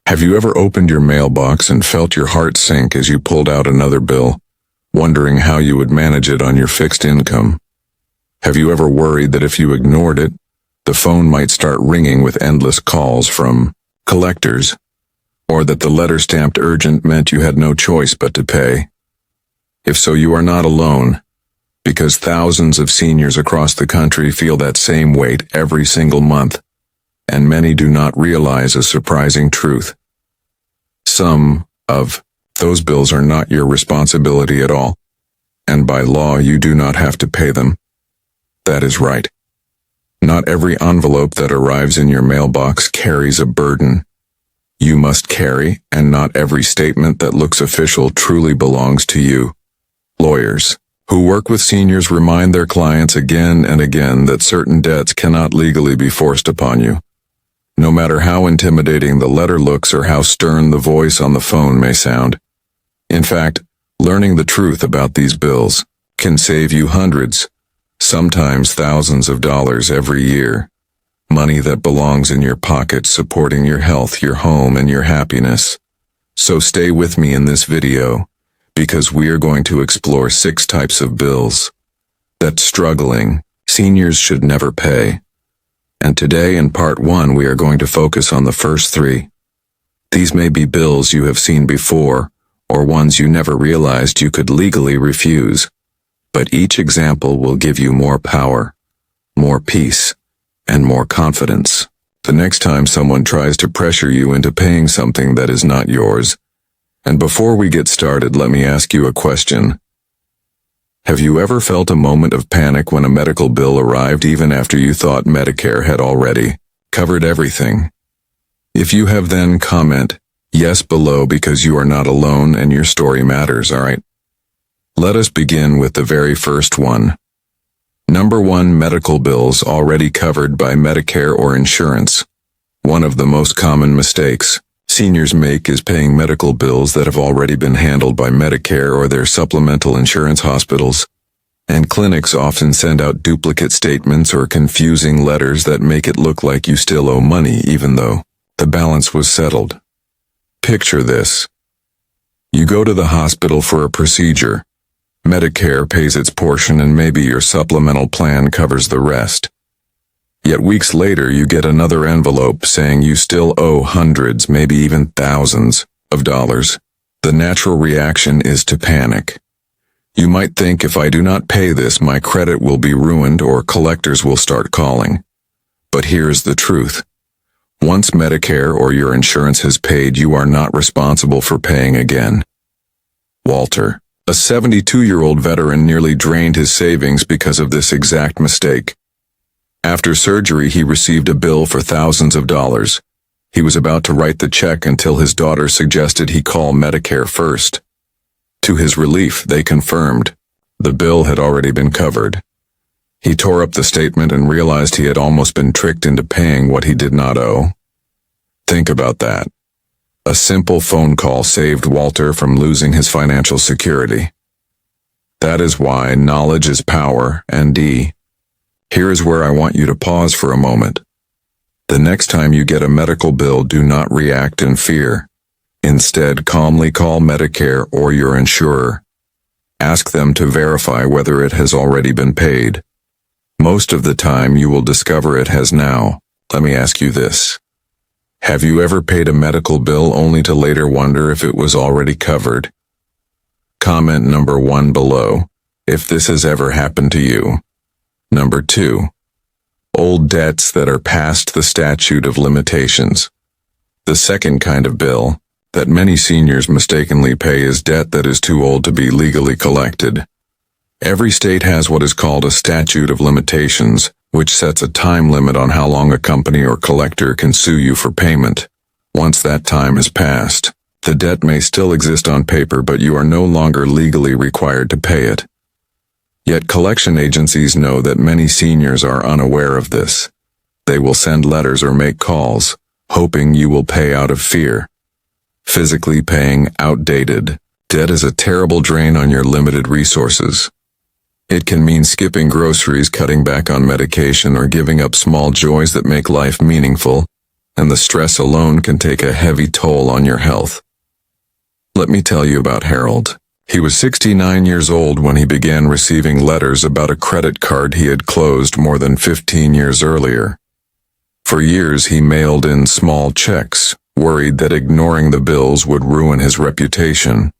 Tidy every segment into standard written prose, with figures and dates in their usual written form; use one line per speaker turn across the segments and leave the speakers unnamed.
Have you ever opened your mailbox and felt your heart sink as you pulled out another bill, wondering how you would manage it on your fixed income? Have you ever worried that if you ignored it, the phone might start ringing with endless calls from collectors, or that the letter stamped urgent meant you had no choice but to pay? If so, you are not alone, because thousands of seniors across the country feel that same weight every single month, and many do not realize a surprising truth. Some of those bills are not your responsibility at all, and by law you do not have to pay them. That is right. Not every envelope that arrives in your mailbox carries a burden you must carry, and not every statement that looks official truly belongs to you. Lawyers who work with seniors remind their clients again and again that certain debts cannot legally be forced upon you, no matter how intimidating the letter looks or how stern the voice on the phone may sound. In fact, learning the truth about these bills can save you hundreds, sometimes thousands of dollars every year. Money that belongs in your pocket, supporting your health, your home, and your happiness. So stay with me in this video, because we are going to explore 6 types of bills that struggling seniors should never pay. And today in part 1 we are going to focus on the first 3. These may be bills you have seen before, or ones you never realized you could legally refuse. But each example will give you more power, more peace, and more confidence the next time someone tries to pressure you into paying something that is not yours. And before we get started, let me ask you a question. Have you ever felt a moment of panic when a medical bill arrived even after you thought Medicare had already covered everything? If you have, then comment yes below, because you are not alone and your story matters, alright? Let us begin with the very first one. Number 1, medical bills already covered by Medicare or insurance. One of the most common mistakes seniors make is paying medical bills that have already been handled by Medicare or their supplemental insurance. Hospitals and clinics often send out duplicate statements or confusing letters that make it look like you still owe money even though the balance was settled. Picture this. You go to the hospital for a procedure. Medicare pays its portion and maybe your supplemental plan covers the rest. Yet weeks later you get another envelope saying you still owe hundreds, maybe even thousands of dollars. The natural reaction is to panic. You might think, if I do not pay this, my credit will be ruined or collectors will start calling. But here's the truth. Once Medicare or your insurance has paid, you are not responsible for paying again. Walter, a 72-year-old veteran, nearly drained his savings because of this exact mistake. After surgery, he received a bill for thousands of dollars. He was about to write the check until his daughter suggested he call Medicare first. To his relief, they confirmed the bill had already been covered. He tore up the statement and realized he had almost been tricked into paying what he did not owe. Think about that. A simple phone call saved Walter from losing his financial security. That is why knowledge is power, and here is where I want you to pause for a moment. The next time you get a medical bill, do not react in fear. Instead, calmly call Medicare or your insurer. Ask them to verify whether it has already been paid. Most of the time you will discover it has now. Let me ask you this. Have you ever paid a medical bill only to later wonder if it was already covered? Comment number 1 below, if this has ever happened to you. Number 2. Old debts that are past the statute of limitations. The second kind of bill that many seniors mistakenly pay is debt that is too old to be legally collected. Every state has what is called a statute of limitations, which sets a time limit on how long a company or collector can sue you for payment. Once that time has passed, the debt may still exist on paper, but you are no longer legally required to pay it. Yet collection agencies know that many seniors are unaware of this. They will send letters or make calls, hoping you will pay out of fear. Physically paying outdated debt is a terrible drain on your limited resources. It can mean skipping groceries, cutting back on medication, or giving up small joys that make life meaningful. and the stress alone can take a heavy toll on your health. Let me tell you about Harold. He was 69 years old when he began receiving letters about a credit card he had closed more than 15 years earlier. For years he mailed in small checks, worried that ignoring the bills would ruin his reputation.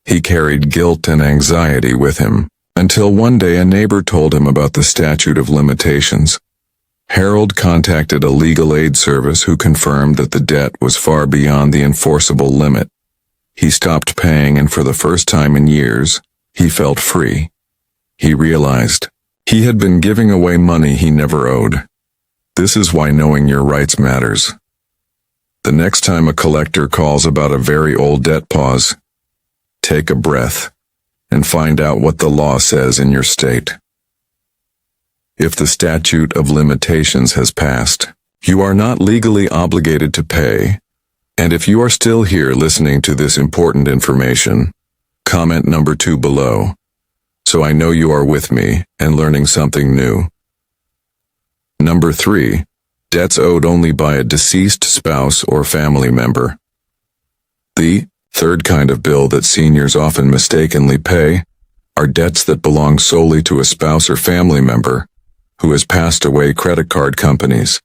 He carried guilt and anxiety with him, until one day a neighbor told him about the statute of limitations. Harold contacted a legal aid service who confirmed that the debt was far beyond the enforceable limit. He stopped paying, and for the first time in years, he felt free. He realized he had been giving away money he never owed. This is why knowing your rights matters. The next time a collector calls about a very old debt, pause, take a breath, and find out what the law says in your state. If the statute of limitations has passed, you are not legally obligated to pay. And if you are still here listening to this important information, comment number 2 below, so I know you are with me and learning something new. Number 3, debts owed only by a deceased spouse or family member. The third kind of bill that seniors often mistakenly pay are debts that belong solely to a spouse or family member who has passed away. Credit card companies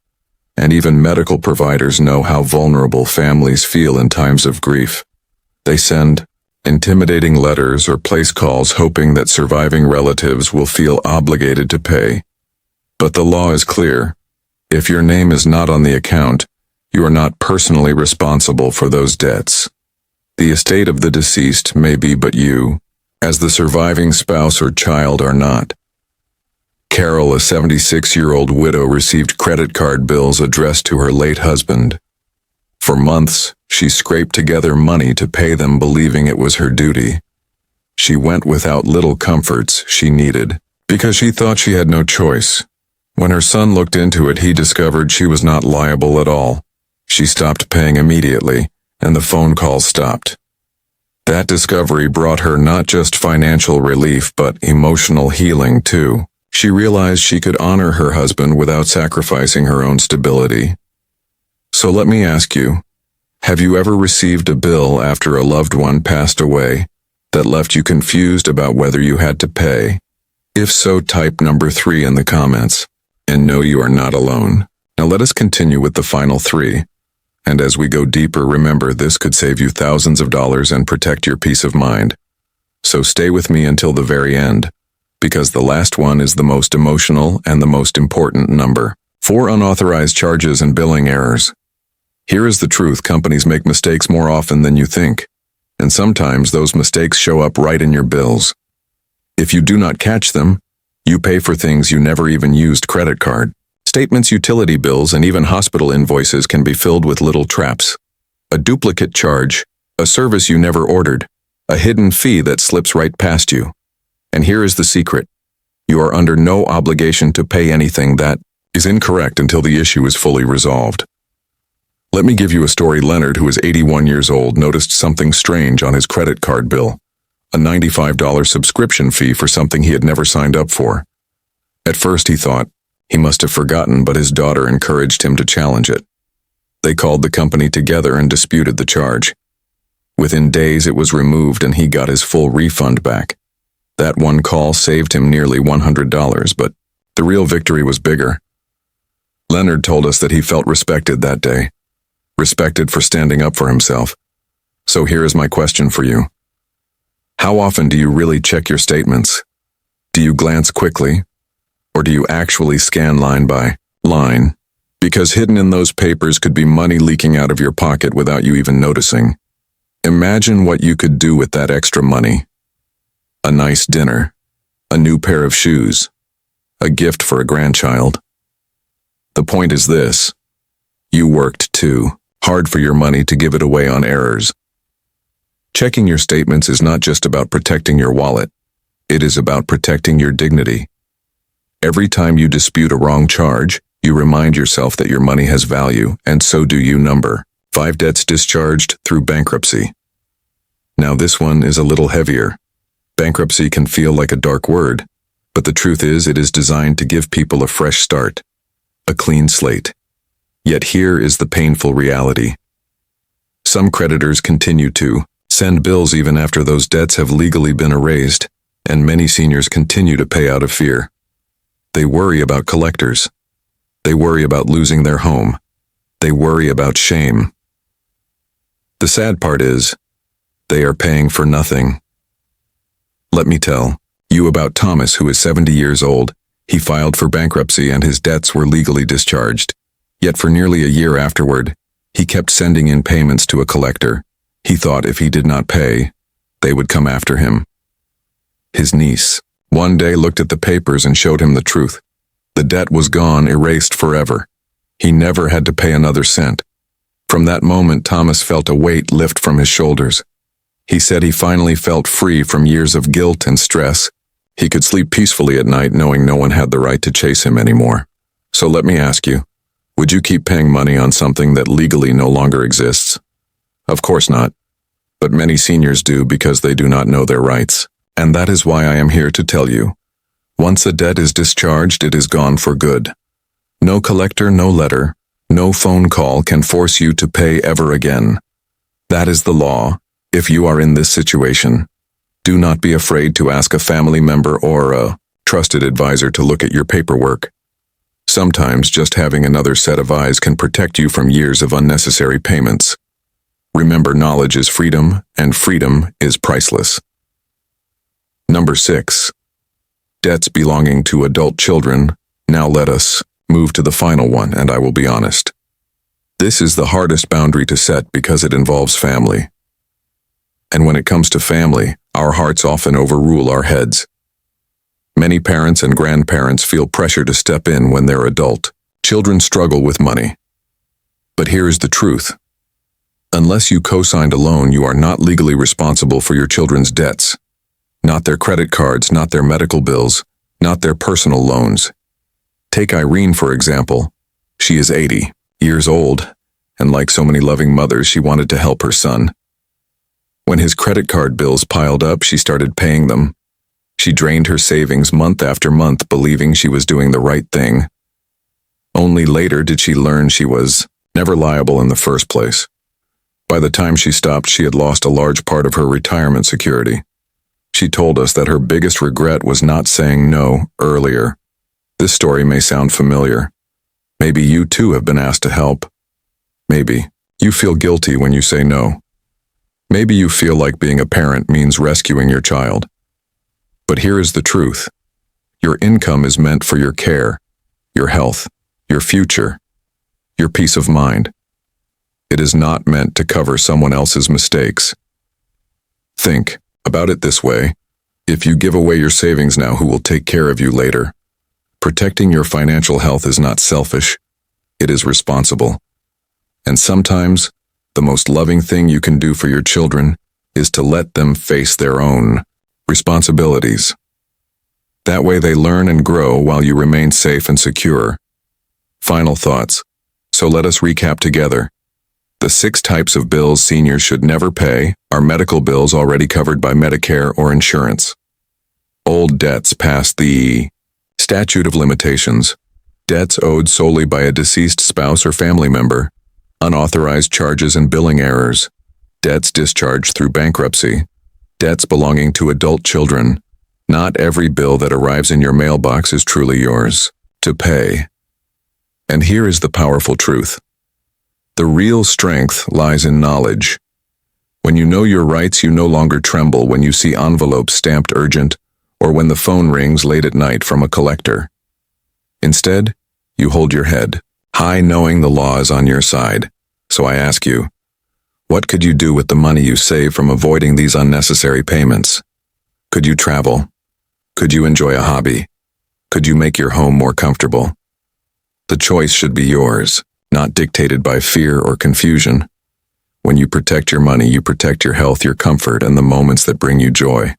and even medical providers know how vulnerable families feel in times of grief. They send intimidating letters or place calls hoping that surviving relatives will feel obligated to pay. But the law is clear. If your name is not on the account, you are not personally responsible for those debts. The estate of the deceased may be, but you, as the surviving spouse or child, are not. Carol, a 76-year-old widow, received credit card bills addressed to her late husband. For months, she scraped together money to pay them, believing it was her duty. She went without little comforts she needed, because she thought she had no choice. When her son looked into it, he discovered she was not liable at all. She stopped paying immediately, and the phone calls stopped. That discovery brought her not just financial relief but emotional healing too. She realized she could honor her husband without sacrificing her own stability. So let me ask you, have you ever received a bill after a loved one passed away that left you confused about whether you had to pay? If so, type number 3 in the comments. And no, you are not alone. Now let us continue with the final 3. And as we go deeper, remember this could save you thousands of dollars and protect your peace of mind. So stay with me until the very end, because the last one is the most emotional and the most important number. 4 unauthorized charges and billing errors. Here is the truth: companies make mistakes more often than you think, and sometimes those mistakes show up right in your bills. If you do not catch them, you pay for things you never even used. Credit card statements, utility bills, and even hospital invoices can be filled with little traps. A duplicate charge, a service you never ordered, a hidden fee that slips right past you. And here is the secret: you are under no obligation to pay anything that is incorrect until the issue is fully resolved. Let me give you a story. Leonard, who is 81 years old, noticed something strange on his credit card bill: a $95 subscription fee for something he had never signed up for. At first he thought he must have forgotten, but his daughter encouraged him to challenge it. They called the company together and disputed the charge. Within days it was removed and he got his full refund back. That one call saved him nearly $100, but the real victory was bigger. Leonard told us that he felt respected that day. Respected for standing up for himself. So here is my question for you. How often do you really check your statements? Do you glance quickly? Or do you actually scan line by line? Because hidden in those papers could be money leaking out of your pocket without you even noticing. Imagine what you could do with that extra money. A nice dinner, a new pair of shoes, a gift for a grandchild. The point is this: you worked too hard for your money to give it away on errors. Checking your statements is not just about protecting your wallet. It is about protecting your dignity. Every time you dispute a wrong charge, you remind yourself that your money has value, and so do you. Number 5, debts discharged through bankruptcy. Now this one is a little heavier. Bankruptcy can feel like a dark word, but the truth is it is designed to give people a fresh start, a clean slate. Yet here is the painful reality. Some creditors continue to send bills even after those debts have legally been erased, and many seniors continue to pay out of fear. They worry about collectors. They worry about losing their home. They worry about shame. The sad part is, they are paying for nothing. Let me tell you about Thomas, who is 70 years old. He filed for bankruptcy and his debts were legally discharged. Yet for nearly a year afterward, he kept sending in payments to a collector. He thought if he did not pay, they would come after him. His niece one day looked at the papers and showed him the truth. The debt was gone, erased forever. He never had to pay another cent. From that moment, Thomas felt a weight lift from his shoulders. He said he finally felt free from years of guilt and stress. He could sleep peacefully at night knowing no one had the right to chase him anymore. So let me ask you, would you keep paying money on something that legally no longer exists? Of course not. But many seniors do because they do not know their rights. And that is why I am here to tell you. Once a debt is discharged, it is gone for good. No collector, no letter, no phone call can force you to pay ever again. That is the law. If you are in this situation, do not be afraid to ask a family member or a trusted advisor to look at your paperwork. Sometimes just having another set of eyes can protect you from years of unnecessary payments. Remember, knowledge is freedom, and freedom is priceless. Number 6. Debts belonging to adult children. Now let us move to the final one, and I will be honest. This is the hardest boundary to set because it involves family. And when it comes to family, our hearts often overrule our heads. Many parents and grandparents feel pressure to step in when they're adult. Children struggle with money. But here is the truth. Unless you co-signed a loan, you are not legally responsible for your children's debts. Not their credit cards, not their medical bills, not their personal loans. Take Irene, for example. She is 80 years old, and like so many loving mothers, she wanted to help her son. When his credit card bills piled up, she started paying them. She drained her savings month after month, believing she was doing the right thing. Only later did she learn she was never liable in the first place. By the time she stopped, she had lost a large part of her retirement security. She told us that her biggest regret was not saying no earlier. This story may sound familiar. Maybe you too have been asked to help. Maybe you feel guilty when you say no. Maybe you feel like being a parent means rescuing your child. But here is the truth. Your income is meant for your care, your health, your future, your peace of mind. It is not meant to cover someone else's mistakes. Think about it this way. If you give away your savings now, who will take care of you later? Protecting your financial health is not selfish. It is responsible. And sometimes, the most loving thing you can do for your children is to let them face their own responsibilities. That way they learn and grow while you remain safe and secure. Final thoughts. So let us recap together. The 6 types of bills seniors should never pay are medical bills already covered by Medicare or insurance. Old debts past the statute of limitations. Debts owed solely by a deceased spouse or family member. Unauthorized charges and billing errors. Debts discharged through bankruptcy. Debts belonging to adult children. Not every bill that arrives in your mailbox is truly yours to pay. And here is the powerful truth. The real strength lies in knowledge. When you know your rights, you no longer tremble when you see envelopes stamped urgent or when the phone rings late at night from a collector. Instead, you hold your head high, knowing the law is on your side. So I ask you, what could you do with the money you save from avoiding these unnecessary payments? Could you travel? Could you enjoy a hobby? Could you make your home more comfortable? The choice should be yours, not dictated by fear or confusion. When you protect your money, you protect your health, your comfort, and the moments that bring you joy.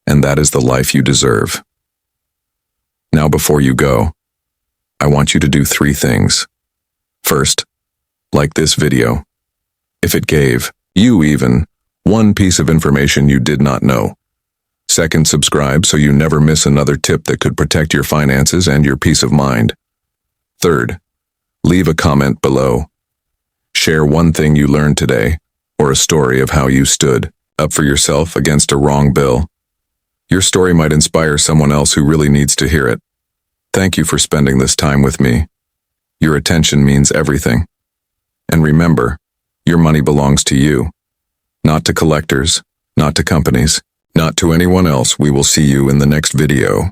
And that is the life you deserve. Now, before you go, I want you to do 3 things. First, like this video. If it gave you even one piece of information you did not know. Second, subscribe so you never miss another tip that could protect your finances and your peace of mind. Third, Leave a comment below. Share one thing you learned today, or a story of how you stood up for yourself against a wrong bill. Your story might inspire someone else who really needs to hear it. Thank you for spending this time with me. Your attention means everything. And remember, your money belongs to you, not to collectors, not to companies, not to anyone else. We will see you in the next video.